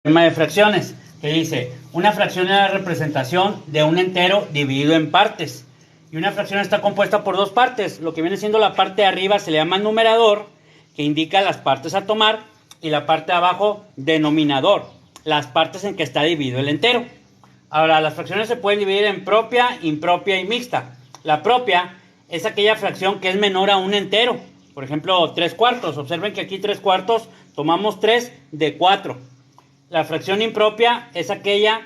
Tema de fracciones, que dice, una fracción es la representación de un entero dividido en partes. Y una fracción está compuesta por dos partes. Lo que viene siendo la parte de arriba se le llama numerador, que indica las partes a tomar, y la parte de abajo, denominador, las partes en que está dividido el entero. Ahora, las fracciones se pueden dividir en propia, impropia y mixta. La propia es aquella fracción que es menor a un entero. Por ejemplo, 3/4. Observen que aquí 3/4 tomamos 3 de 4. La fracción impropia es aquella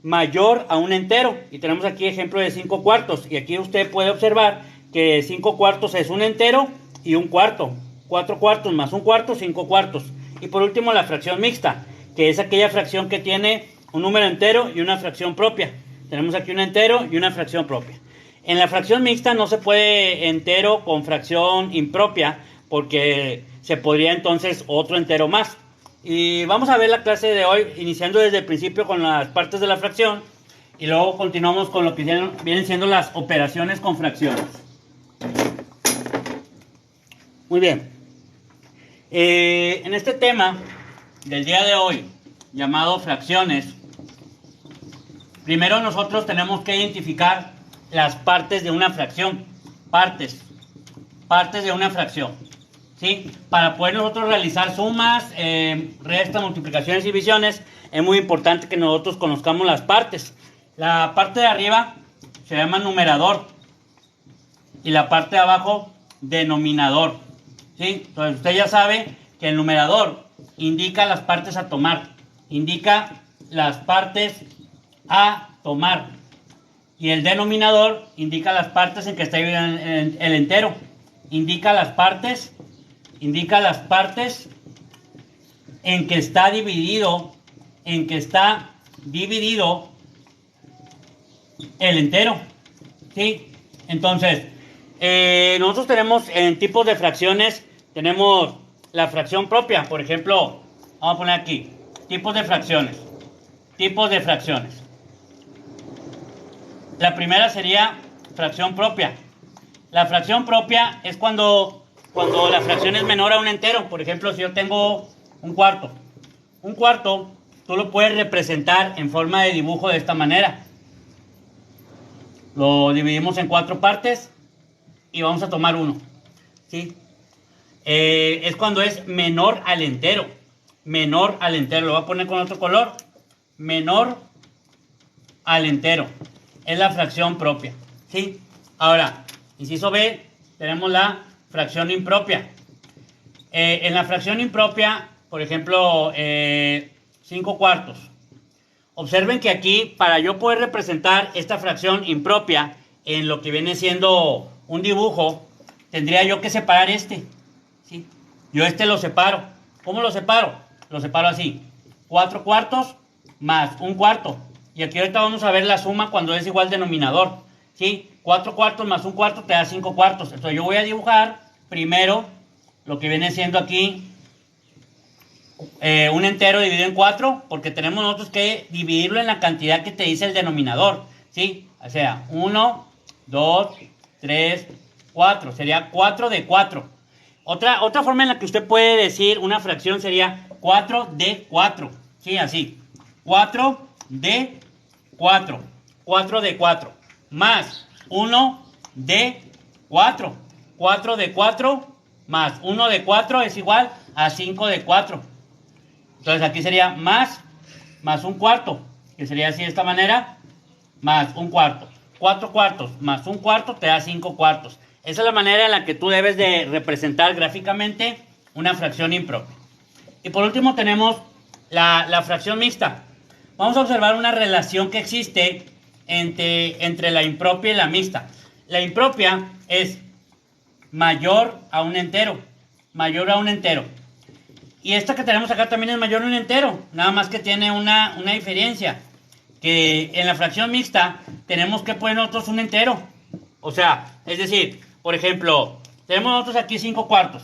mayor a un entero. Y tenemos aquí ejemplo de 5/4. Y aquí usted puede observar que 5/4 es un entero y un cuarto. 4/4 más un cuarto, 5/4. Y por último la fracción mixta, que es aquella fracción que tiene un número entero y una fracción propia. Tenemos aquí un entero y una fracción propia. En la fracción mixta no se puede entero con fracción impropia, porque se podría entonces otro entero más. Y vamos a ver la clase de hoy, iniciando desde el principio con las partes de la fracción, y luego continuamos con lo que vienen siendo las operaciones con fracciones. Muy bien. En este tema del día de hoy, llamado fracciones, primero nosotros tenemos que identificar las partes de una fracción. Partes de una fracción, ¿sí? Para poder nosotros realizar sumas, restas, multiplicaciones y divisiones, es muy importante que nosotros conozcamos las partes. La parte de arriba se llama numerador y la parte de abajo denominador, ¿sí? Entonces usted ya sabe que el numerador indica las partes a tomar, indica las partes a tomar, y el denominador indica las partes en que está dividido el entero, indica las partes en que está dividido el entero, ¿sí? Entonces, nosotros tenemos en tipos de fracciones, tenemos la fracción propia. Por ejemplo, vamos a poner aquí, tipos de fracciones. La primera sería fracción propia. La fracción propia es cuando la fracción es menor a un entero. Por ejemplo, si yo tengo un cuarto, tú lo puedes representar en forma de dibujo de esta manera. Lo dividimos en 4 partes y vamos a tomar uno, ¿sí? Es cuando es menor al entero. Lo voy a poner con otro color. Menor al entero. Es la fracción propia, ¿sí? Ahora, inciso B, tenemos la fracción impropia. En la fracción impropia, por ejemplo, 5/4. Observen que aquí, para yo poder representar esta fracción impropia en lo que viene siendo un dibujo, tendría yo que separar ¿sí? Yo lo separo. ¿Cómo lo separo? Lo separo así. 4/4 más un cuarto. Y aquí ahorita vamos a ver la suma cuando es igual denominador, ¿sí? 4/4 más un cuarto te da 5/4. Entonces yo voy a dibujar primero lo que viene siendo aquí un entero dividido en 4, porque tenemos nosotros que dividirlo en la cantidad que te dice el denominador, ¿sí? O sea, 1, 2, 3, 4. Sería 4 de 4. Otra forma en la que usted puede decir una fracción sería 4 de 4. Sí, así. 4 de 4. 4 de 4. Más 1 de 4. 4 de 4 más 1 de 4 es igual a 5 de 4. Entonces aquí sería más un cuarto, que sería así de esta manera, más un cuarto. 4/4 más un cuarto te da 5/4. Esa es la manera en la que tú debes de representar gráficamente una fracción impropia. Y por último tenemos la fracción mixta. Vamos a observar una relación que existe entre la impropia y la mixta. La impropia es mayor a un entero. Y esta que tenemos acá también es mayor a un entero, nada más que tiene una diferencia, que en la fracción mixta tenemos que poner nosotros un entero. O sea, es decir, por ejemplo, tenemos nosotros aquí 5/4.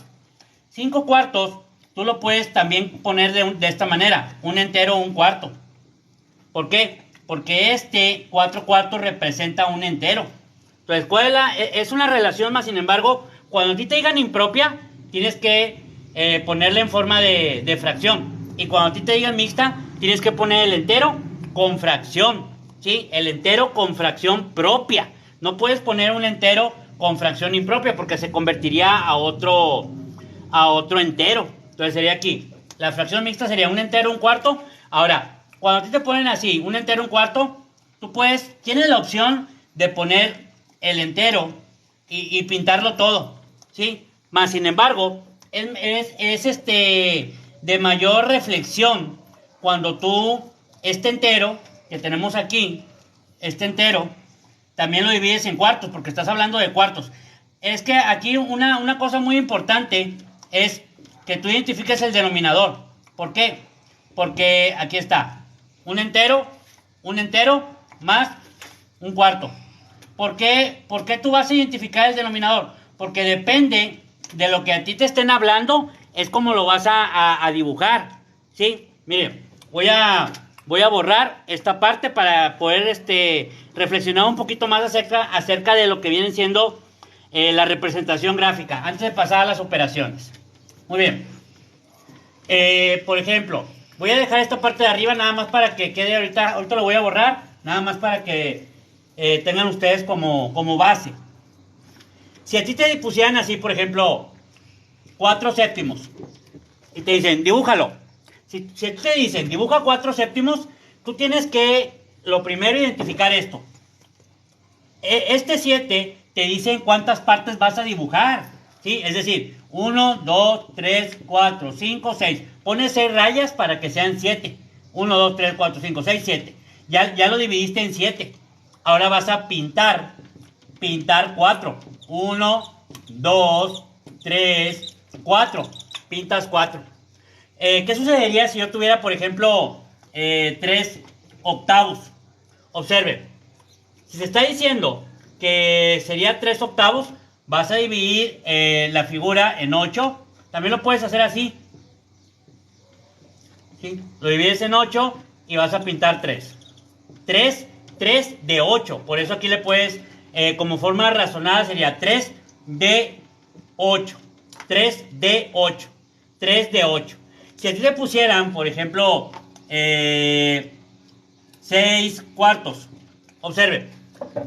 5/4 tú lo puedes también poner de esta manera, un entero o un cuarto. ¿Por qué? Porque 4/4 representa un entero. Entonces, es una relación más, sin embargo, cuando a ti te digan impropia, tienes que ponerle en forma de fracción. Y cuando a ti te digan mixta, tienes que poner el entero con fracción, ¿sí? El entero con fracción propia. No puedes poner un entero con fracción impropia porque se convertiría a otro entero. Entonces sería aquí, la fracción mixta sería un entero, un cuarto. Ahora, cuando a ti te ponen así, un entero, un cuarto, tú tienes la opción de poner el entero y pintarlo todo, ¿sí? Más sin embargo, es de mayor reflexión cuando tú, este entero que tenemos aquí, este entero, también lo divides en cuartos, porque estás hablando de cuartos. Es que aquí una cosa muy importante es que tú identifiques el denominador. ¿Por qué? Porque aquí está, un entero más un cuarto. ¿Por qué tú vas a identificar el denominador? Porque depende de lo que a ti te estén hablando, es como lo vas a dibujar, ¿sí? Mire, voy a borrar esta parte para poder reflexionar un poquito más acerca de lo que viene siendo la representación gráfica, antes de pasar a las operaciones. Muy bien. Por ejemplo, voy a dejar esta parte de arriba nada más para que quede ahorita lo voy a borrar, nada más para que tengan ustedes como base. Si a ti te pusieran así, por ejemplo, 4 séptimos, y te dicen, dibújalo. Si te dicen, dibuja 4 séptimos, tú tienes que, lo primero, identificar esto. Este 7 te dice cuántas partes vas a dibujar, ¿sí? Es decir, 1, 2, 3, 4, 5, 6. Pones 6 rayas para que sean 7. 1, 2, 3, 4, 5, 6, 7. Ya lo dividiste en 7. Ahora vas a pintar 4. 1, 2, 3, 4. Pintas 4. ¿Qué sucedería si yo tuviera, por ejemplo, 3 octavos? Observe, si se está diciendo que sería 3 octavos, vas a dividir la figura en 8. También lo puedes hacer así, ¿sí? Lo divides en 8 y vas a pintar 3. 3 de 8. Por eso aquí le puedes, como forma razonada, sería 3 de 8. 3 de 8. 3 de 8. Si a ti te pusieran, por ejemplo, 6 cuartos, observe,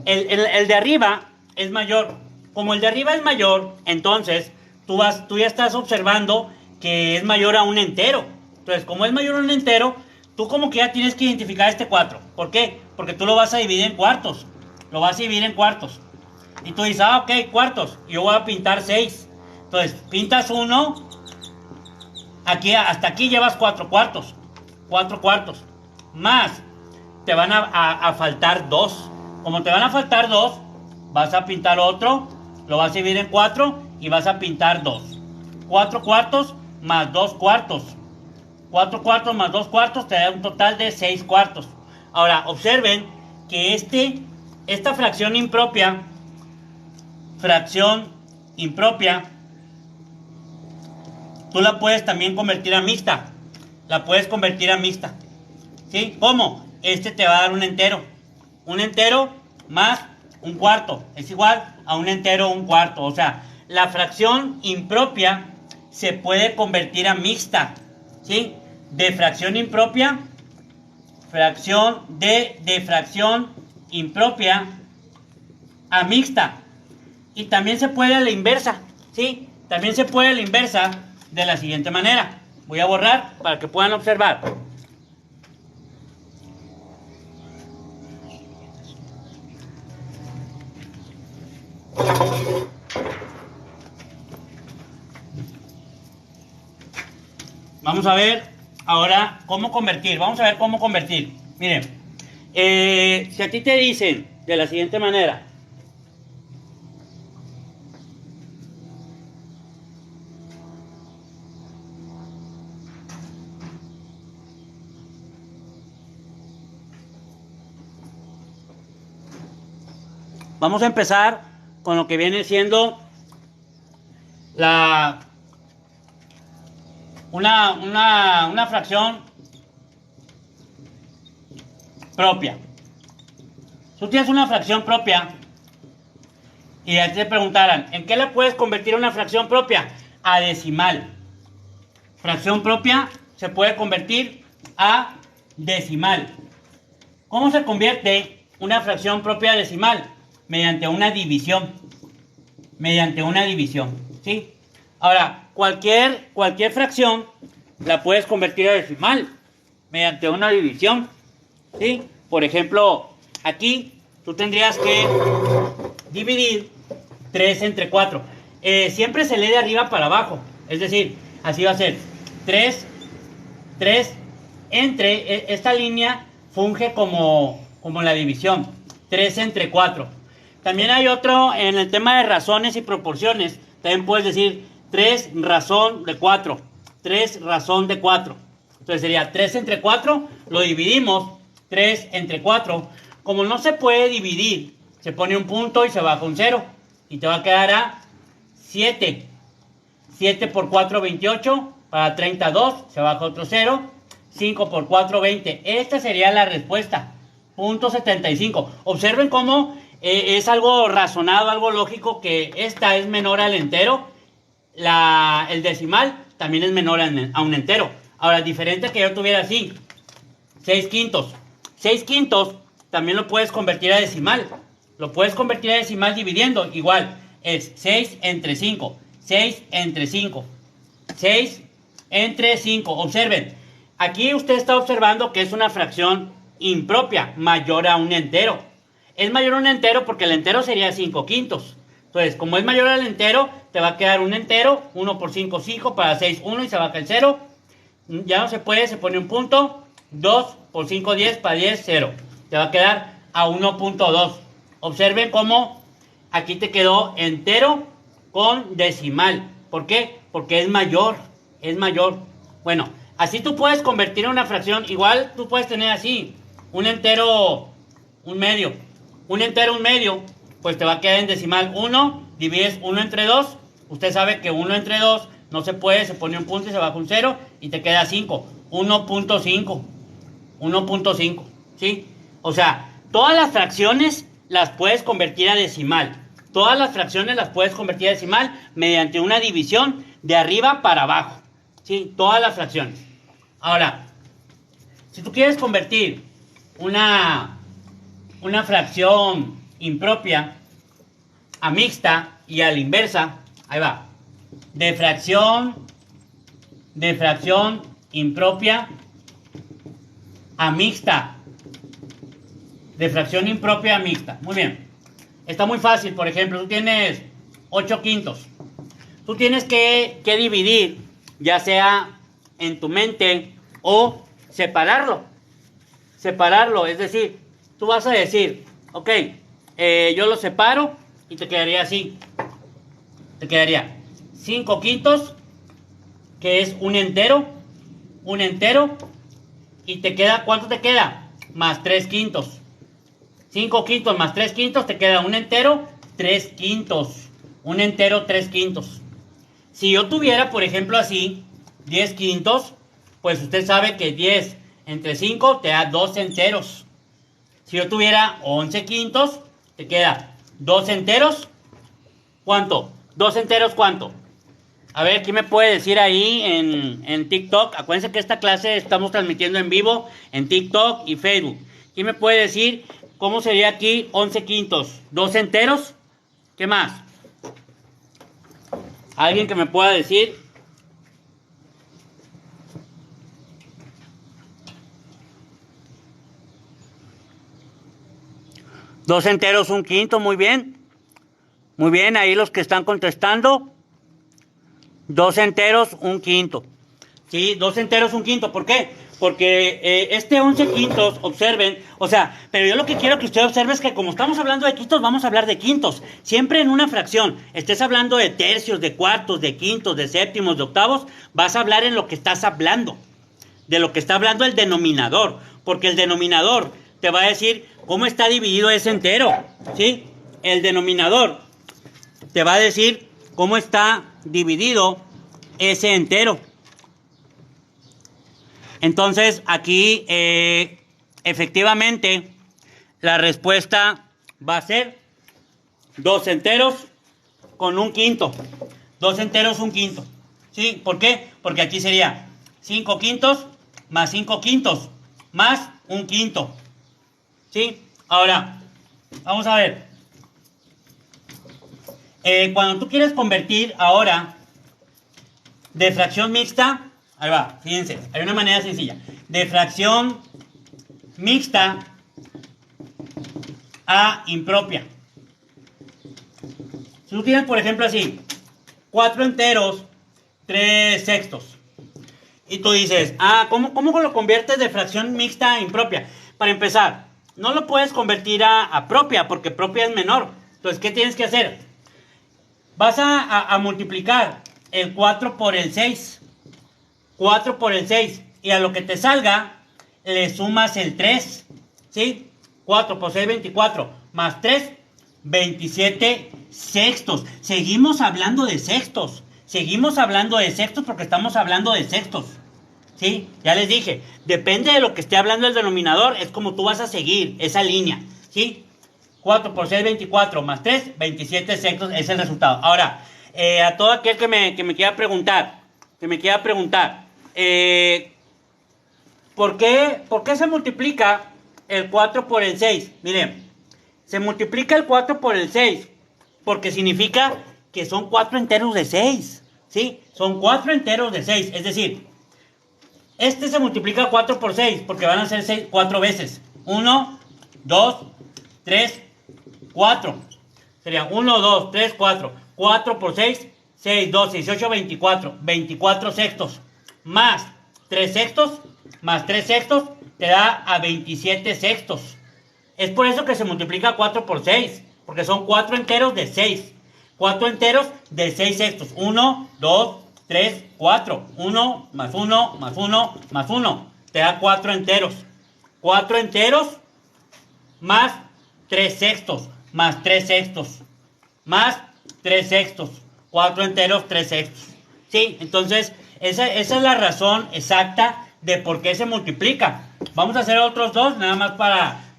el de arriba es mayor. Como el de arriba es mayor, entonces tú ya estás observando que es mayor a un entero. Entonces, como es mayor a un entero, tú como que ya tienes que identificar este 4. ¿Por qué? Porque tú lo vas a dividir en cuartos. Lo vas a dividir en cuartos. Y tú dices, ok, cuartos. Y yo voy a pintar 6. Entonces, pintas 1. Aquí, hasta aquí llevas 4 cuartos. 4 cuartos. Más, te van a faltar 2. Como te van a faltar 2, vas a pintar otro. Lo vas a dividir en 4 y vas a pintar 2. 4 cuartos más 2 cuartos. 4 cuartos más 2 cuartos te da un total de 6 cuartos. Ahora, observen que esta fracción impropia, tú la puedes también convertir a mixta. La puedes convertir a mixta. ¿Sí? ¿Cómo? Te va a dar un entero. Un entero más un cuarto. Es igual a un entero un cuarto. O sea, la fracción impropia se puede convertir a mixta. ¿Sí? De fracción impropia, fracción impropia a mixta. Y también se puede a la inversa. ¿Sí? También se puede a la inversa de la siguiente manera. Voy a borrar para que puedan observar. Vamos a ver ahora cómo convertir. Vamos a ver cómo convertir. Miren, si a ti te dicen de la siguiente manera. Vamos a empezar con lo que viene siendo una fracción propia. Tú tienes una fracción propia y a ti te preguntaran, ¿en qué la puedes convertir una fracción propia? A decimal. Fracción propia se puede convertir a decimal. ¿Cómo se convierte una fracción propia decimal? Mediante una división. Mediante una división, ¿sí? Ahora, cualquier fracción la puedes convertir a decimal mediante una división, ¿sí? Por ejemplo, aquí tú tendrías que dividir 3 entre 4. Siempre se lee de arriba para abajo. Es decir, así va a ser 3 entre... Esta línea funge como la división. 3 entre 4. También hay otro en el tema de razones y proporciones. También puedes decir 3 razón de 4. 3 razón de 4. Entonces sería 3 entre 4. Lo dividimos. 3 entre 4. Como no se puede dividir, se pone un punto y se baja un 0. Y te va a quedar a 7. 7 por 4, 28. Para 32 se baja otro 0. 5 por 4, 20. Esta sería la respuesta. Punto 75. Observen cómo es algo razonado, algo lógico, que esta es menor al entero. El decimal también es menor a un entero. Ahora, diferente que yo tuviera así. 6 quintos. 6 quintos también lo puedes convertir a decimal. Lo puedes convertir a decimal dividiendo. Igual, es 6 entre 5. 6 entre 5. 6 entre 5. Observen. Aquí usted está observando que es una fracción impropia, mayor a un entero. Es mayor a un entero porque el entero sería 5 quintos. Entonces, como es mayor al entero, te va a quedar un entero. 1 por 5, 5. Para 6, 1 y se baja el 0. Ya no se puede, se pone un punto. 2 por 5, 10. Para 10, 0. Te va a quedar a 1.2. Observen cómo aquí te quedó entero con decimal. ¿Por qué? Porque es mayor. Es mayor. Bueno, así tú puedes convertir en una fracción. Igual tú puedes tener así. Un entero, un medio. Un entero, un medio. Pues te va a quedar en decimal 1. Divides 1 entre 2. Usted sabe que 1 entre 2 no se puede. Se pone un punto y se baja un 0. Y te queda 5. 1.5. 1.5. ¿Sí? O sea, todas las fracciones las puedes convertir a decimal. Todas las fracciones las puedes convertir a decimal mediante una división de arriba para abajo. ¿Sí? Todas las fracciones. Ahora, si tú quieres convertir una fracción impropia a mixta y a la inversa, ahí va. De fracción impropia a mixta. De fracción impropia a mixta. Muy bien. Está muy fácil. Por ejemplo, tú tienes 8 quintos. Tú tienes que dividir, ya sea en tu mente o separarlo. Separarlo, es decir, tú vas a decir, ok, yo lo separo y te quedaría así. Te quedaría 5 quintos, que es un entero, y te queda, ¿cuánto te queda? Más 3 quintos. 5 quintos más 3 quintos, te queda un entero, 3 quintos. Un entero, 3 quintos. Si yo tuviera, por ejemplo, así, 10 quintos, pues usted sabe que 10 entre 5 te da 2 enteros. Si yo tuviera 11 quintos, te queda 2 enteros. ¿Cuánto? 2 enteros, ¿cuánto? A ver, ¿quién me puede decir ahí en TikTok? Acuérdense que esta clase estamos transmitiendo en vivo en TikTok y Facebook. ¿Quién me puede decir cómo sería aquí 11 quintos? ¿2 enteros? ¿Qué más? ¿Alguien que me pueda decir? Dos enteros, un quinto, muy bien. Muy bien, ahí los que están contestando. 2 enteros, un quinto. Sí, 2 enteros, un quinto. ¿Por qué? Porque este 11 quintos, observen, o sea, pero yo lo que quiero que usted observe es que como estamos hablando de quintos, vamos a hablar de quintos. Siempre en una fracción, estés hablando de tercios, de cuartos, de quintos, de séptimos, de octavos, vas a hablar en lo que estás hablando. De lo que está hablando el denominador. Porque el denominador te va a decir cómo está dividido ese entero. ¿Sí? El denominador te va a decir cómo está dividido ese entero. Entonces, aquí, efectivamente, la respuesta va a ser 2 enteros con un quinto. 2 enteros, un quinto. ¿Sí? ¿Por qué? Porque aquí sería 5 quintos más 5 quintos más un quinto. ¿Sí? Ahora, vamos a ver. Cuando tú quieres convertir ahora de fracción mixta, ahí va, fíjense, hay una manera sencilla. De fracción mixta a impropia. Si tú tienes, por ejemplo, así, 4 enteros, 3 sextos. Y tú dices, ¿cómo lo conviertes de fracción mixta a impropia? Para empezar, no lo puedes convertir a propia, porque propia es menor. Entonces, ¿qué tienes que hacer? Vas a multiplicar el 4 por el 6. 4 por el 6. Y a lo que te salga, le sumas el 3. ¿Sí? 4 por 6, 24. Más 3, 27 sextos. Seguimos hablando de sextos. Seguimos hablando de sextos porque estamos hablando de sextos. ¿Sí? Ya les dije, depende de lo que esté hablando el denominador, es como tú vas a seguir esa línea. ¿Sí? 4 por 6, 24, más 3, 27 sextos es el resultado. Ahora, a todo aquel que me quiera preguntar, ¿por qué se multiplica el 4 por el 6? Miren, se multiplica el 4 por el 6 porque significa que son 4 enteros de 6. ¿Sí? Son 4 enteros de 6, es decir, este se multiplica 4 por 6 porque van a ser 4 veces. 1, 2, 3, 4. Sería 1, 2, 3, 4. 4 por 6, 6, 12, 18, 24. 24 sextos. Más 3 sextos, más 3 sextos, te da a 27 sextos. Es por eso que se multiplica 4 por 6. Porque son 4 enteros de 6. 4 enteros de 6 sextos. 1, 2, 3, 4. 1, más 1, más 1, más 1. Te da 4 enteros. 4 enteros más 3 sextos. Más 3 sextos. Más 3 sextos. 4 enteros, 3 sextos. ¿Sí? Entonces, esa es la razón exacta de por qué se multiplica. Vamos a hacer otros dos, nada más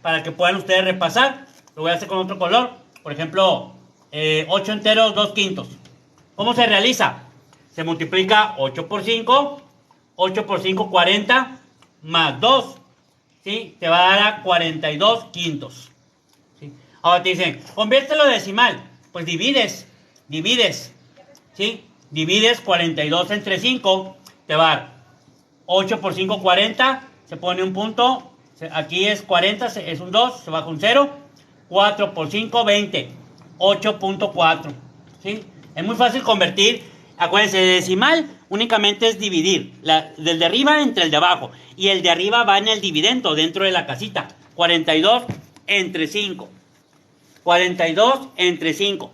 para que puedan ustedes repasar. Lo voy a hacer con otro color. Por ejemplo, 8 enteros, 2 quintos. ¿Cómo se realiza? Se multiplica 8 por 5. 8 por 5, 40. Más 2. ¿Sí? Te va a dar a 42 quintos. ¿Sí? Ahora te dicen, conviértelo a decimal. Pues divides. ¿Sí? Divides 42 entre 5. Te va a dar 8 por 5, 40. Se pone un punto. Aquí es 40, es un 2. Se baja un 0. 4 por 5, 20. 8.4. ¿Sí? Es muy fácil convertir. Acuérdense, de decimal únicamente es dividir. Del de arriba entre el de abajo. Y el de arriba va en el dividendo dentro de la casita. 42 entre 5. 42 entre 5.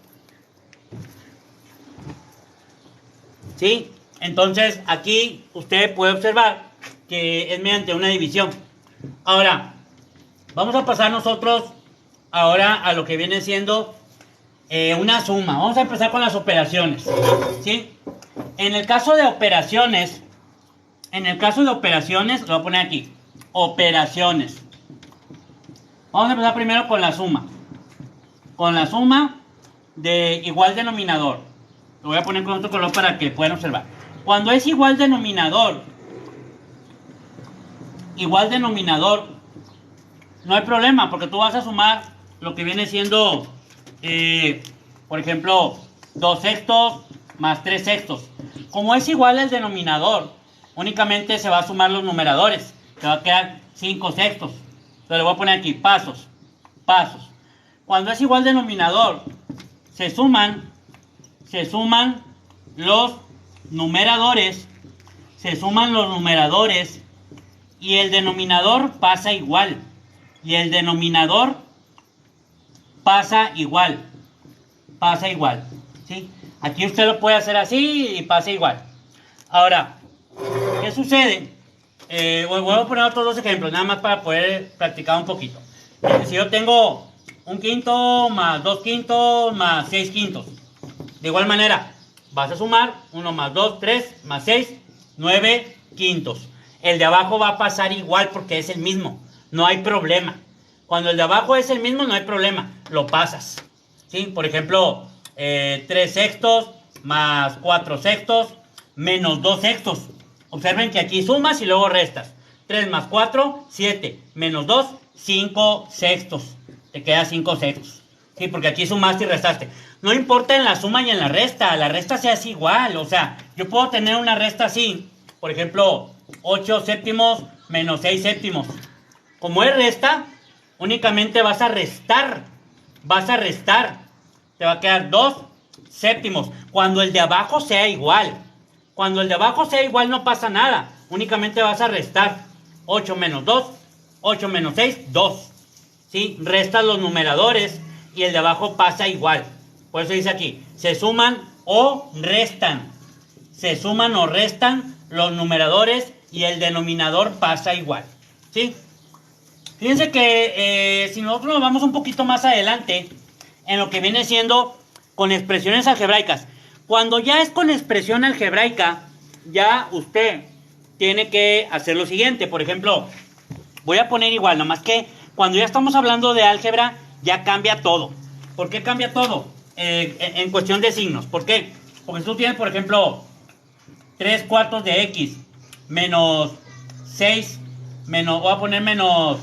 ¿Sí? Entonces aquí usted puede observar que es mediante una división. Ahora, vamos a pasar nosotros ahora a lo que viene siendo una suma. Vamos a empezar con las operaciones. ¿Sí? En el caso de operaciones, lo voy a poner aquí. Operaciones. Vamos a empezar primero con la suma. Con la suma de igual denominador. Lo voy a poner con otro color para que puedan observar. Cuando es igual denominador, no hay problema, porque tú vas a sumar lo que viene siendo, por ejemplo, 2 sextos más 3 sextos. Como es igual el denominador, únicamente se va a sumar los numeradores. Te va a quedar 5 sextos. Entonces le voy a poner aquí, pasos. Cuando es igual denominador, se suman los numeradores, y el denominador pasa igual. Pasa igual. ¿Sí? Aquí usted lo puede hacer así y pasa igual. Ahora, ¿qué sucede? Voy a poner otros dos ejemplos, nada más para poder practicar un poquito. Si yo tengo un quinto más 2 quintos más 6 quintos. De igual manera, vas a sumar 1 más 2, 3 más 6, 9 quintos. El de abajo va a pasar igual porque es el mismo. No hay problema. Cuando el de abajo es el mismo, no hay problema. Lo pasas. ¿Sí? Por ejemplo, 3 sextos más 4 sextos menos 2 sextos. Observen que aquí sumas y luego restas. 3 más 4, 7. Menos 2, 5 sextos. Te queda 5 sextos. Sí, porque aquí sumaste y restaste. No importa en la suma y en la resta se hace igual. O sea, yo puedo tener una resta así. Por ejemplo, 8 séptimos menos 6 séptimos. Como es resta, únicamente vas a restar. Vas a restar. Te va a quedar 2 séptimos. Cuando el de abajo sea igual. Cuando el de abajo sea igual no pasa nada. Únicamente vas a restar. 8 menos 2. 8 menos 6, 2. ¿Sí? Restas los numeradores y el de abajo pasa igual. Por eso dice aquí, se suman o restan. Se suman o restan los numeradores y el denominador pasa igual. ¿Sí? Fíjense que si nosotros nos vamos un poquito más adelante, en lo que viene siendo con expresiones algebraicas. Cuando ya es con expresión algebraica, ya usted tiene que hacer lo siguiente. Por ejemplo, voy a poner igual, nomás que cuando ya estamos hablando de álgebra, ya cambia todo. ¿Por qué cambia todo? En cuestión de signos. ¿Por qué? Porque si tú tienes, por ejemplo, 3 cuartos de x menos 6, voy a poner menos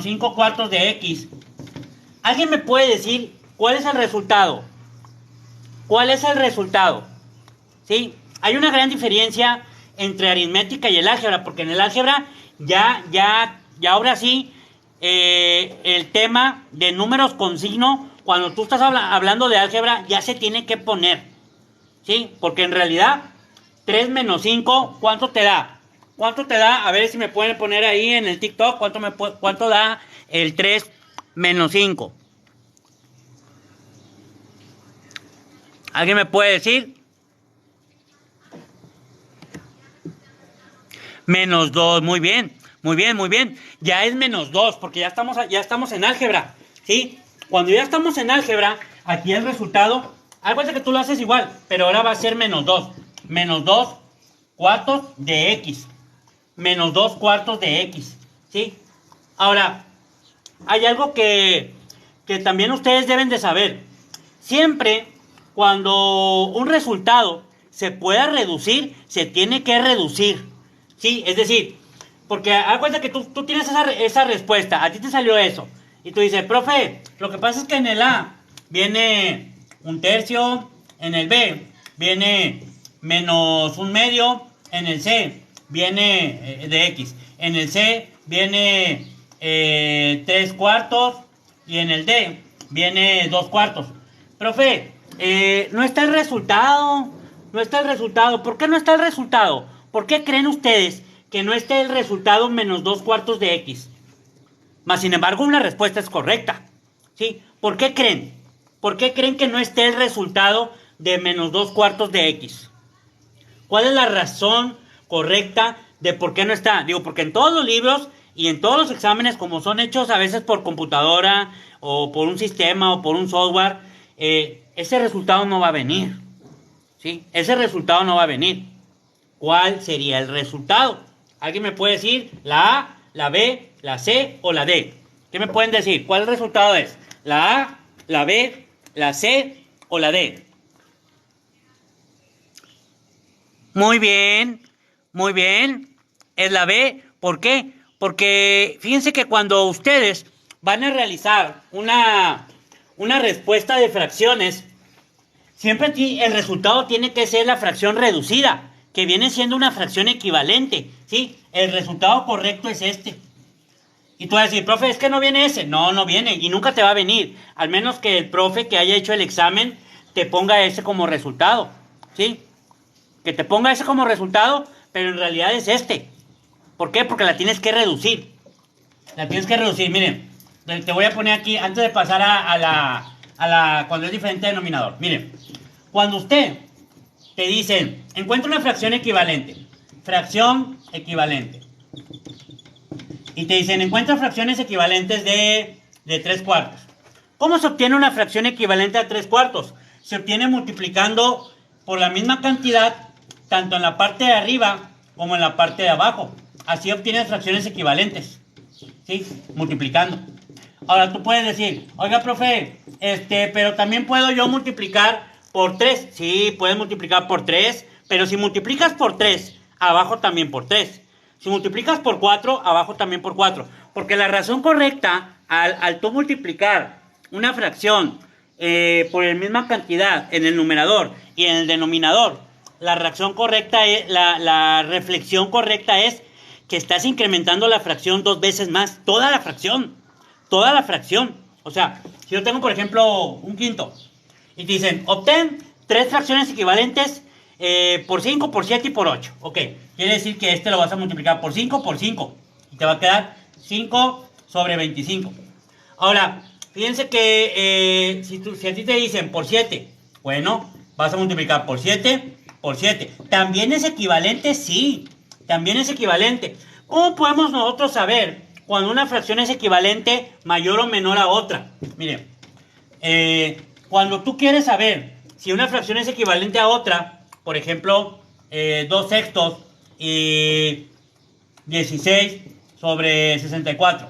5 cuartos de x. ¿Alguien me puede decir cuál es el resultado? ¿Cuál es el resultado? ¿Sí? Hay una gran diferencia entre aritmética y el álgebra, porque en el álgebra ya ahora sí, el tema de números con signo, cuando tú estás hablando de álgebra, ya se tiene que poner. ¿Sí? Porque en realidad, 3 menos 5, ¿cuánto te da? ¿Cuánto te da? A ver si me pueden poner ahí en el TikTok, ¿cuánto da el 3 menos 5? ¿Alguien me puede decir? Menos 2, muy bien, muy bien, muy bien. Ya es menos 2, porque ya estamos en álgebra, ¿sí? Cuando ya estamos en álgebra, aquí el resultado, algo es que tú lo haces igual, pero ahora va a ser menos 2. Menos 2 cuartos de x. Menos 2 cuartos de x, ¿sí? Ahora, hay algo que también ustedes deben de saber. Siempre cuando un resultado se pueda reducir, se tiene que reducir. ¿Sí? Es decir, porque haz cuenta que tú tienes esa respuesta, a ti te salió eso. Y tú dices, profe, lo que pasa es que en el A viene un tercio, en el B viene menos un medio, en el C viene de X, en el C viene 3 cuartos y en el D viene 2 cuartos. Profe, no está el resultado, no está el resultado. ¿Por qué no está el resultado? ¿Por qué creen ustedes que no esté el resultado menos 2 cuartos de X? Mas, sin embargo, una respuesta es correcta. ¿Sí? ¿Por qué creen? ¿Por qué creen que no esté el resultado de menos 2 cuartos de X? ¿Cuál es la razón correcta de por qué no está? Digo, porque en todos los libros y en todos los exámenes, como son hechos a veces por computadora o por un sistema o por un software, ese resultado no va a venir. ¿Sí? Ese resultado no va a venir. ¿Cuál sería el resultado? ¿Alguien me puede decir la A, la B, la C o la D? ¿Qué me pueden decir? ¿Cuál resultado es? ¿La A, la B, la C o la D? Muy bien, muy bien. Es la B. ¿Por qué? Porque fíjense que cuando ustedes van a realizar una respuesta de fracciones, siempre el resultado tiene que ser la fracción reducida, que viene siendo una fracción equivalente, ¿sí? El resultado correcto es este. Y tú vas a decir, profe, es que no viene ese. No, no viene y nunca te va a venir. Al menos que el profe que haya hecho el examen te ponga ese como resultado, ¿sí? Que te ponga ese como resultado, pero en realidad es este. ¿Por qué? Porque la tienes que reducir. La tienes que reducir, miren. Te voy a poner aquí, antes de pasar a la cuando es diferente denominador. Miren, cuando usted te dicen, encuentra una fracción equivalente. Fracción equivalente. Y te dicen, encuentra fracciones equivalentes de 3 cuartos. ¿Cómo se obtiene una fracción equivalente a 3 cuartos? Se obtiene multiplicando por la misma cantidad, tanto en la parte de arriba como en la parte de abajo. Así obtienes fracciones equivalentes. ¿Sí? Multiplicando. Ahora tú puedes decir, oiga, profe, pero también puedo yo multiplicar por 3. Sí, puedes multiplicar por 3, pero si multiplicas por 3 abajo también por 3. Si multiplicas por 4, abajo también por 4. Porque la razón correcta, al tú multiplicar una fracción por la misma cantidad en el numerador y en el denominador, la reflexión correcta es que estás incrementando la fracción 2 veces más. Toda la fracción. Toda la fracción. O sea, si yo tengo, por ejemplo, un quinto y te dicen, obtén 3 fracciones equivalentes por 5, por 7 y por 8. Ok, quiere decir que este lo vas a multiplicar por 5 por 5. Y te va a quedar 5 sobre 25. Ahora, fíjense que si a ti te dicen por 7, bueno, vas a multiplicar por 7, por 7. ¿También es equivalente? Sí, también es equivalente. ¿Cómo podemos nosotros saber cuando una fracción es equivalente mayor o menor a otra? Miren, cuando tú quieres saber si una fracción es equivalente a otra, por ejemplo, 2 sextos y 16 sobre 64.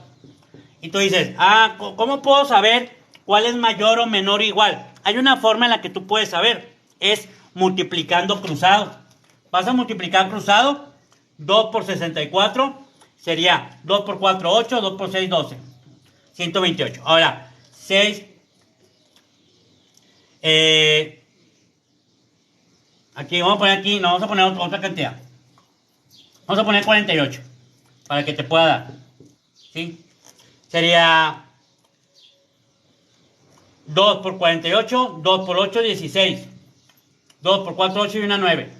Y tú dices, ¿cómo puedo saber cuál es mayor o menor o igual? Hay una forma en la que tú puedes saber, es multiplicando cruzado. Vas a multiplicar cruzado, 2 por 64 sería 2 por 4, 8, 2 por 6, 12. 128. Ahora, 6. Aquí, vamos a poner aquí, no, vamos a poner otra cantidad. Vamos a poner 48, para que te pueda dar. ¿Sí? Sería 2 por 48, 2 por 8, 16. 2 por 4, 8 y una 9.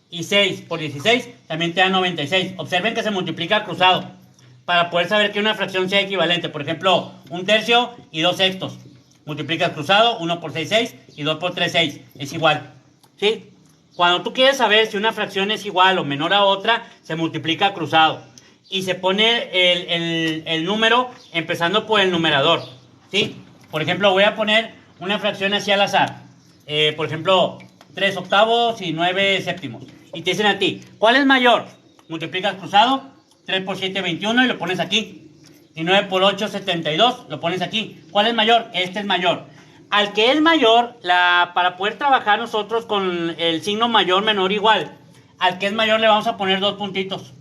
Y 6 por 16 también te da 96. Observen que se multiplica cruzado para poder saber que una fracción sea equivalente. Por ejemplo, 1/3 y 2 sextos. Multiplicas cruzado, 1 por 6, 6 y 2 por 3, 6. Es igual. ¿Sí? Cuando tú quieres saber si una fracción es igual o menor a otra, se multiplica cruzado. Y se pone el número empezando por el numerador. ¿Sí? Por ejemplo, voy a poner una fracción así al azar. Por ejemplo, 3 octavos y 9 séptimos. Y te dicen a ti, ¿cuál es mayor? Multiplicas cruzado, 3 por 7, 21 y lo pones aquí. Y 9 por 8, 72, lo pones aquí. ¿Cuál es mayor? Este es mayor. Al que es mayor, para poder trabajar nosotros con el signo mayor, menor, igual, al que es mayor le vamos a poner 2 puntitos.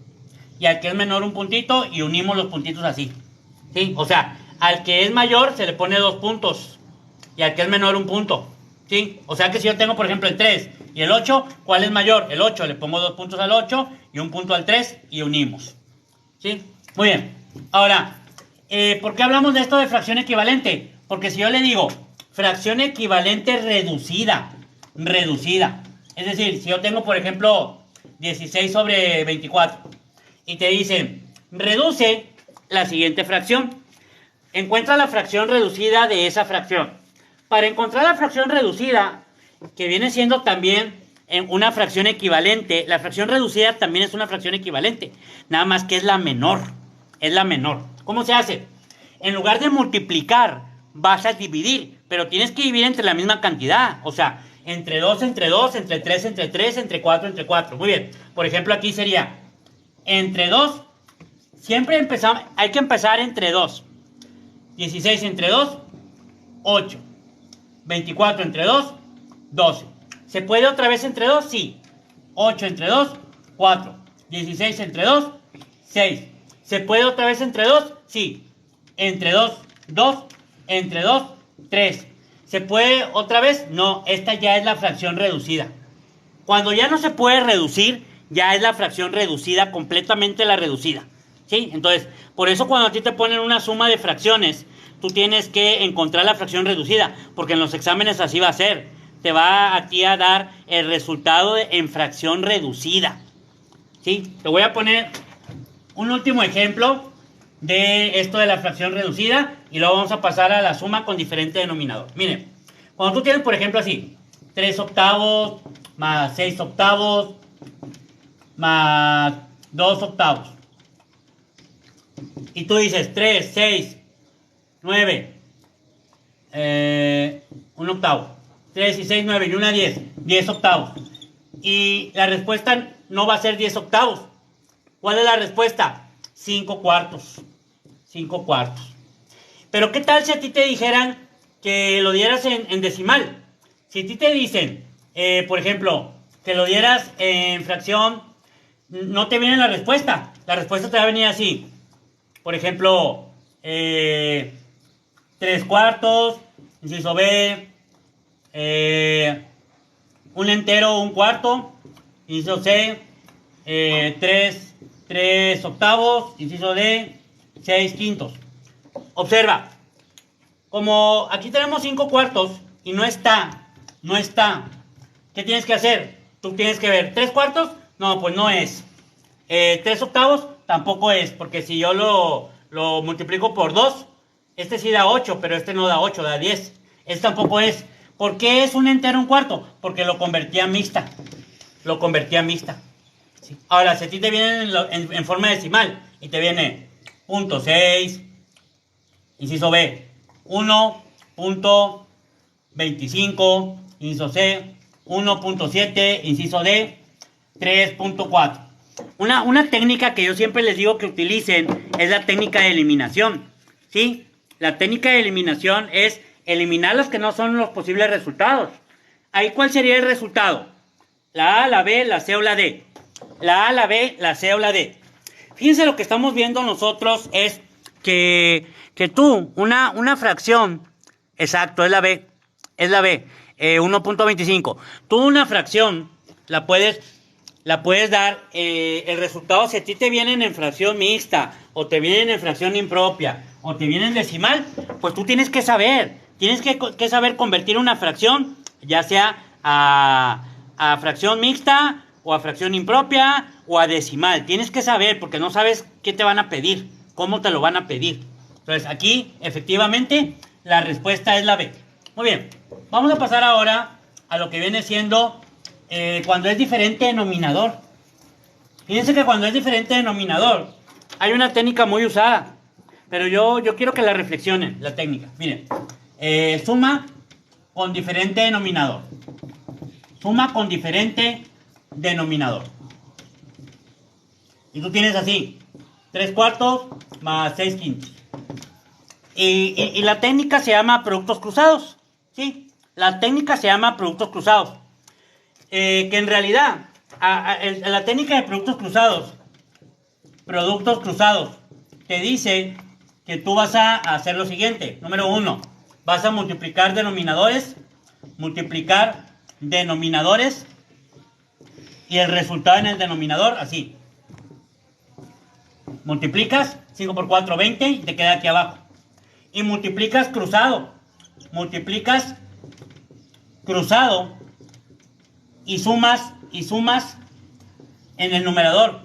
Y al que es menor un puntito y unimos los puntitos así. ¿Sí? O sea, al que es mayor se le pone 2 puntos. Y al que es menor un punto. ¿Sí? O sea que si yo tengo, por ejemplo, el 3 y el 8, ¿cuál es mayor? El 8, le pongo 2 puntos al 8 y un punto al 3 y unimos. ¿Sí? Muy bien. Ahora, ¿por qué hablamos de esto de fracción equivalente? Porque si yo le digo fracción equivalente reducida, es decir, si yo tengo, por ejemplo, 16 sobre 24 y te dicen, reduce la siguiente fracción, encuentra la fracción reducida de esa fracción. Para encontrar la fracción reducida, que viene siendo también una fracción equivalente, la fracción reducida también es una fracción equivalente, nada más que es la menor. Es la menor. ¿Cómo se hace? En lugar de multiplicar, vas a dividir, pero tienes que dividir entre la misma cantidad. O sea, entre 2, entre 2, entre 3, entre 3, entre 4, entre 4. Muy bien. Por ejemplo, aquí sería entre 2. Siempre hay que empezar entre 2. 16 entre 2, 8. 24 entre 2, 12. ¿Se puede otra vez entre 2? Sí. 8 entre 2, 4. 16 entre 2, 6. ¿Se puede otra vez entre 2? Sí. Entre 2, 2. Entre 2, 3. ¿Se puede otra vez? No, esta ya es la fracción reducida. Cuando ya no se puede reducir, ya es la fracción reducida, completamente la reducida. ¿Sí? Entonces, por eso cuando a ti te ponen una suma de fracciones, tú tienes que encontrar la fracción reducida, porque en los exámenes así va a ser. Te va a ti a dar el resultado en fracción reducida. ¿Sí? Te voy a poner un último ejemplo de esto de la fracción reducida y luego vamos a pasar a la suma con diferente denominador. Miren, cuando tú tienes, por ejemplo, así, 3 octavos más 6 octavos más 2 octavos. Y tú dices 3, 6, 9, 1 octavo. 3 y 6, 9 y 1, 10. 10 octavos. Y la respuesta no va a ser 10 octavos. ¿Cuál es la respuesta? 5 cuartos. 5 cuartos. Pero ¿qué tal si a ti te dijeran que lo dieras en decimal? Si a ti te dicen, por ejemplo, que lo dieras en fracción no te viene la respuesta. La respuesta te va a venir así. Por ejemplo, 3 cuartos, inciso B, un entero, un cuarto, inciso C, 3 octavos, inciso D, 6 quintos. Observa, como aquí tenemos 5 cuartos y no está, ¿qué tienes que hacer? Tú tienes que ver, 3 cuartos, no, pues no es. 3 octavos, tampoco es, porque si yo lo multiplico por 2, este sí da 8, pero este no da 8, da 10. Este tampoco es. ¿Por qué es un entero un cuarto? Porque lo convertí a mixta. ¿Sí? Ahora, si a ti te viene en forma decimal y te viene .6, inciso B, 1.25, inciso C, 1.7, inciso D, 3.4. Una técnica que yo siempre les digo que utilicen es la técnica de eliminación. ¿Sí? La técnica de eliminación es eliminar los que no son los posibles resultados. Ahí, ¿cuál sería el resultado? La A, la B, la C o la D. La A, la B, la C o la D. Fíjense, lo que estamos viendo nosotros es que tú, una fracción, exacto, es la B, 1.25. Tú una fracción la puedes dar, el resultado, si a ti te vienen en fracción mixta, o te vienen en fracción impropia, o te vienen decimal, pues tú tienes que saber convertir una fracción, ya sea a fracción mixta, o a fracción impropia, o a decimal. Tienes que saber, porque no sabes qué te van a pedir, cómo te lo van a pedir. Entonces aquí, efectivamente, la respuesta es la B. Muy bien, vamos a pasar ahora a lo que viene siendo cuando es diferente denominador. Fíjense que cuando es diferente denominador, hay una técnica muy usada, pero yo quiero que la reflexionen, la técnica. Miren, suma con diferente denominador. Suma con diferente denominador. Y tú tienes así, 3 cuartos más 6 quintos. Y la técnica se llama productos cruzados. ¿Sí? La técnica se llama productos cruzados. Que en realidad, la técnica de productos cruzados, te dice que tú vas a hacer lo siguiente. Número 1, vas a multiplicar denominadores, y el resultado en el denominador, así. Multiplicas 5 por 4, 20, y te queda aquí abajo. Y multiplicas cruzado, y sumas en el numerador.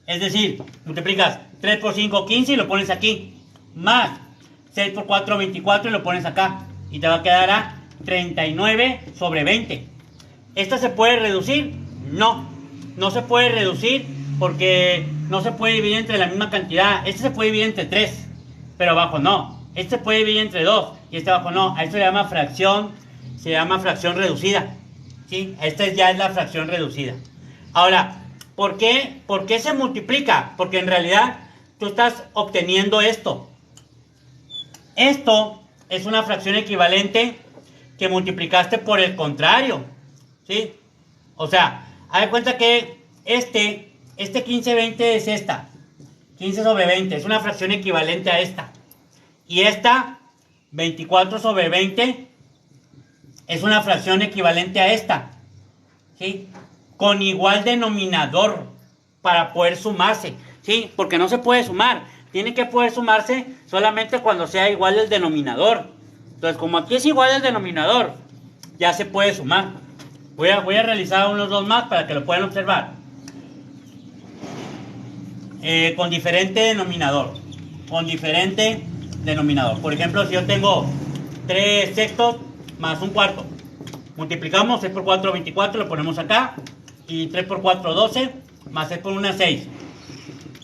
Es decir, multiplicas 3 por 5, 15 y lo pones aquí. Más 6 por 4, 24 y lo pones acá. Y te va a quedar a 39 sobre 20. ¿Esta se puede reducir? No. No se puede reducir porque no se puede dividir entre la misma cantidad. Este se puede dividir entre 3, pero abajo no. Este se puede dividir entre 2 y este abajo no. A esto se llama fracción reducida. ¿Sí? Esta ya es la fracción reducida. Ahora, ¿por qué se multiplica? Porque en realidad tú estás obteniendo esto. Esto es una fracción equivalente que multiplicaste por el contrario. ¿Sí? O sea, haz de cuenta que este 15/20 es esta. 15 sobre 20 es una fracción equivalente a esta. Y esta, 24 sobre 20, es una fracción equivalente a esta. ¿Sí? Con igual denominador para poder sumarse. ¿Sí? Porque no se puede sumar. Tiene que poder sumarse solamente cuando sea igual el denominador. Entonces, como aquí es igual el denominador, ya se puede sumar. Voy a realizar unos dos más para que lo puedan observar. Con diferente denominador. Por ejemplo, si yo tengo 3 sextos más un cuarto, multiplicamos 6 por 4, 24, lo ponemos acá. Y 3 por 4, 12, más 6 por 1, 6.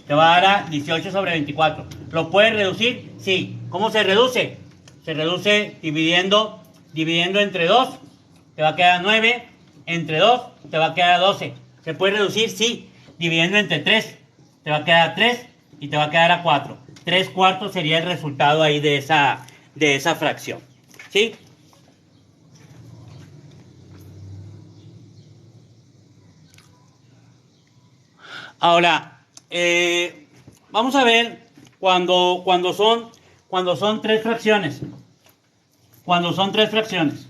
Te va a dar a 18 sobre 24. ¿Lo puedes reducir? Sí. ¿Cómo se reduce? Se reduce dividiendo entre 2. Te va a quedar 9. Entre 2 te va a quedar 12. ¿Se puede reducir? Sí. Dividiendo entre 3. Te va a quedar 3 y te va a quedar a 4. 3 cuartos sería el resultado ahí de esa fracción. ¿Sí? Ahora, vamos a ver cuando son tres fracciones. Cuando son tres fracciones.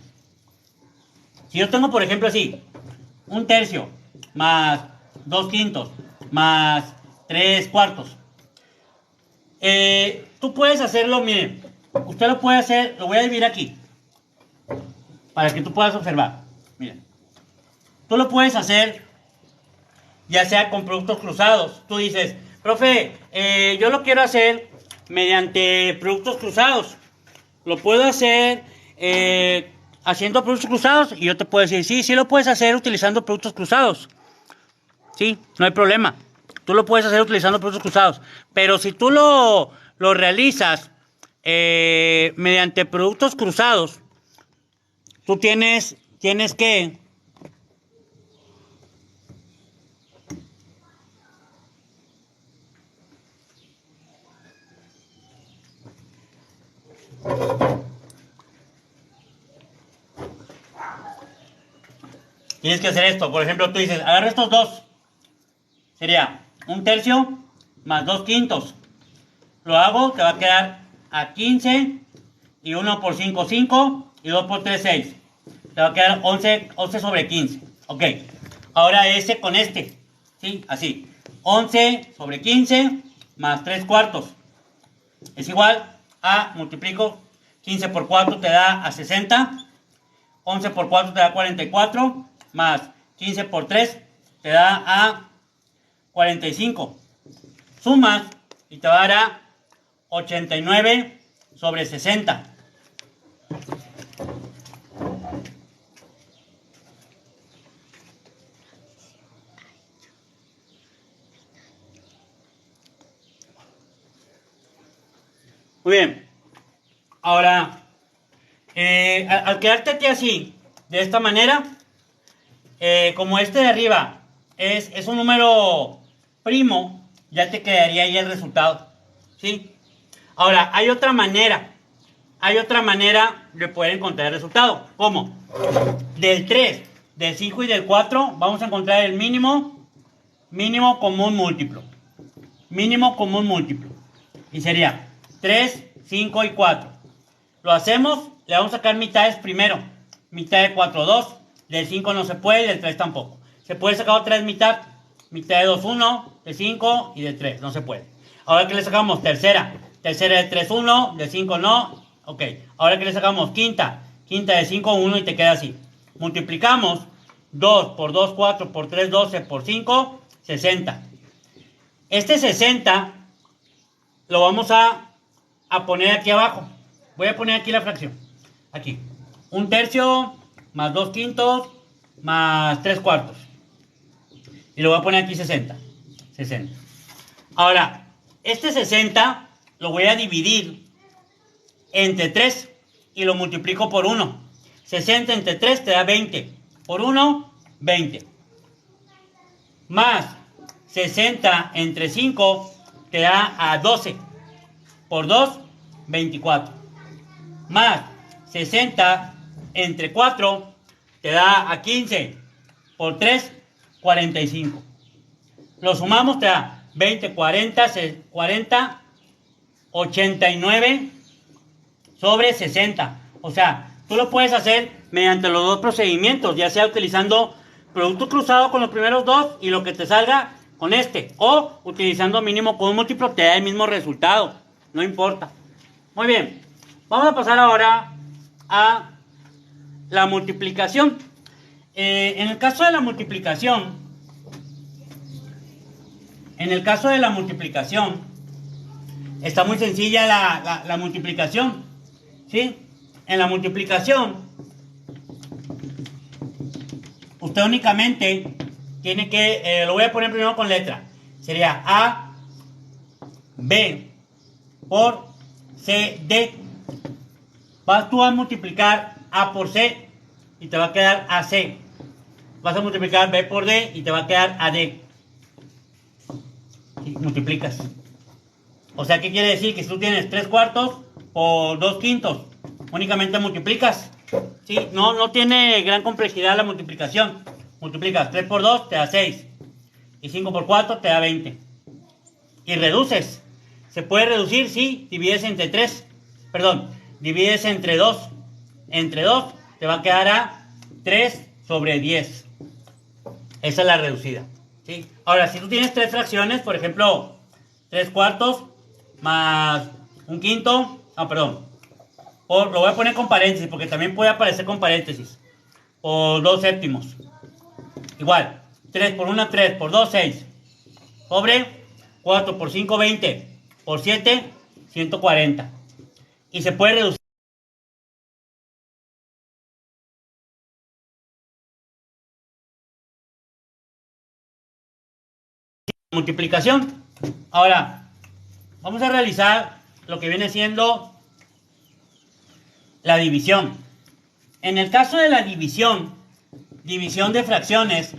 Si yo tengo, por ejemplo, así, un tercio más 2/5 más 3/4. Tú puedes hacerlo, miren, usted lo puede hacer, lo voy a dividir aquí, para que tú puedas observar. Miren, tú lo puedes hacer ya sea con productos cruzados. Tú dices, profe, yo lo quiero hacer mediante productos cruzados. Lo puedo hacer haciendo productos cruzados. Y yo te puedo decir, sí, sí lo puedes hacer utilizando productos cruzados. Sí, no hay problema. Tú lo puedes hacer utilizando productos cruzados. Pero si tú lo realizas mediante productos cruzados, tú tienes que... Tienes que hacer esto. Por ejemplo, tú dices, agarra estos dos. Sería un tercio más 2/5. Lo hago, te va a quedar a 15. Y 1 por 5, 5. Y 2 por 3, 6. Te va a quedar 11 sobre 15. Ok. Ahora ese con este. ¿Sí? Así. 11 sobre 15 más 3/4. Es igual a, multiplico, 15 por 4 te da a 60. 11 por 4 te da 44. Más 15 por 3 te da a 45. Sumas y te va a dar a 89 sobre 60. Muy bien. Ahora, al quedarte aquí así, de esta manera, como este de arriba es un número primo, ya te quedaría ahí el resultado. ¿Sí? Ahora, hay otra manera de poder encontrar el resultado. ¿Cómo? Del 3, del 5 y del 4 vamos a encontrar el mínimo común múltiplo. Mínimo común múltiplo. Y sería 3, 5 y 4. Lo hacemos, le vamos a sacar mitades primero. Mitad de 4, 2. Del 5 no se puede, del 3 tampoco. Se puede sacar otra vez mitad. Mitad de 2, 1. De 5 y de 3. No se puede. Ahora que le sacamos tercera. Tercera de 3, 1. De 5 no. Ok. Ahora que le sacamos quinta. Quinta de 5, 1 y te queda así. Multiplicamos 2 por 2, 4 por 3, 12 por 5, 60. Este 60 lo vamos a poner aquí abajo. Voy a poner aquí la fracción. Aquí. Un tercio más 2/5 más 3/4. Y lo voy a poner aquí 60. 60. Ahora, este 60 lo voy a dividir entre 3 y lo multiplico por 1. 60 entre 3 te da 20. Por 1, 20. Más 60 entre 5 te da a 12. Por 2, 24. Más 60 entre 4 te da a 15. Por 3, 45. Lo sumamos, te da 20, 40, 40, 89 sobre 60. O sea, tú lo puedes hacer mediante los dos procedimientos, ya sea utilizando producto cruzado con los primeros dos y lo que te salga con este, o utilizando mínimo común múltiplo, te da el mismo resultado, no importa. Muy bien, vamos a pasar ahora a la multiplicación. En el caso de la multiplicación, está muy sencilla la multiplicación. ¿Sí? En la multiplicación, usted únicamente tiene que, lo voy a poner primero con letra. Sería A, B por C, D. Vas tú a multiplicar A por C y te va a quedar AC. Vas a multiplicar B por D y te va a quedar AD. ¿Sí? Multiplicas. O sea, ¿qué quiere decir? Que si tú tienes 3/4 por 2/5, únicamente multiplicas. ¿Sí? No tiene gran complejidad la multiplicación. Multiplicas 3 por 2 te da 6. y 5 por 4 te da 20. Y reduces. ¿Se puede reducir? Sí, divides entre 3. Perdón, divides entre 2. Entre 2 te va a quedar a 3 sobre 10. Esa es la reducida. ¿Sí? Ahora, si tú tienes 3 fracciones, por ejemplo, 3 cuartos más un quinto. Perdón. Lo voy a poner con paréntesis porque también puede aparecer con paréntesis. Por 2 séptimos. Igual. 3 por 1, 3 por 2, 6. Sobre 4 por 5, 20. Por 7, 140. Y se puede reducir. Multiplicación. Ahora, vamos a realizar lo que viene siendo la división. En el caso de la división de fracciones,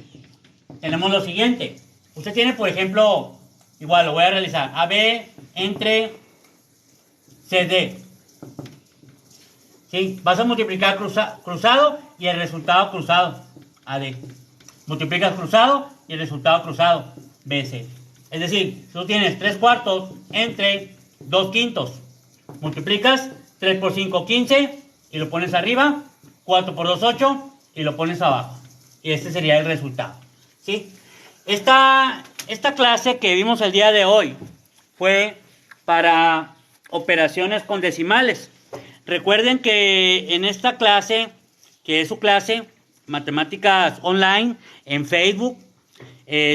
tenemos lo siguiente. Usted tiene, por ejemplo, igual lo voy a realizar, AB entre CD. ¿Sí? Vas a multiplicar cruzado y el resultado cruzado, AD. Multiplicas cruzado y el resultado cruzado, BC. Es decir, si tú tienes 3 cuartos entre 2 quintos, multiplicas 3 por 5, 15 y lo pones arriba, 4 por 2, 8 y lo pones abajo. Y este sería el resultado. ¿Sí? Esta clase que vimos el día de hoy fue para operaciones con decimales. Recuerden que en esta clase, que es su clase, Matemáticas Online, en Facebook,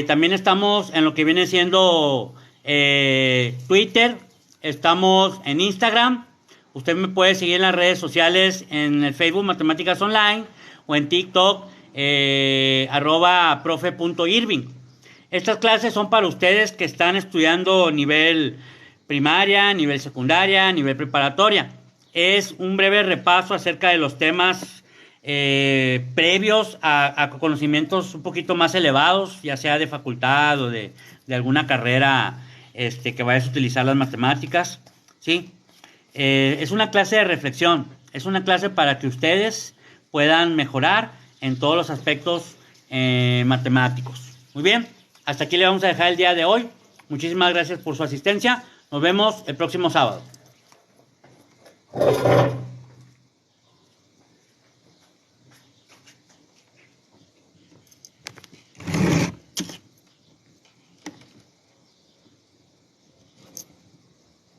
también estamos en lo que viene siendo Twitter, estamos en Instagram. Usted me puede seguir en las redes sociales, en el Facebook Matemáticas Online o en TikTok, @profe.irving. Estas clases son para ustedes que están estudiando nivel primaria, nivel secundaria, nivel preparatoria. Es un breve repaso acerca de los temas previos a conocimientos un poquito más elevados, ya sea de facultad o de alguna carrera que vayas a utilizar las matemáticas, ¿sí? Es una clase de reflexión, es una clase para que ustedes puedan mejorar en todos los aspectos matemáticos. Muy bien, hasta aquí le vamos a dejar el día de hoy. Muchísimas gracias por su asistencia. Nos vemos el próximo sábado.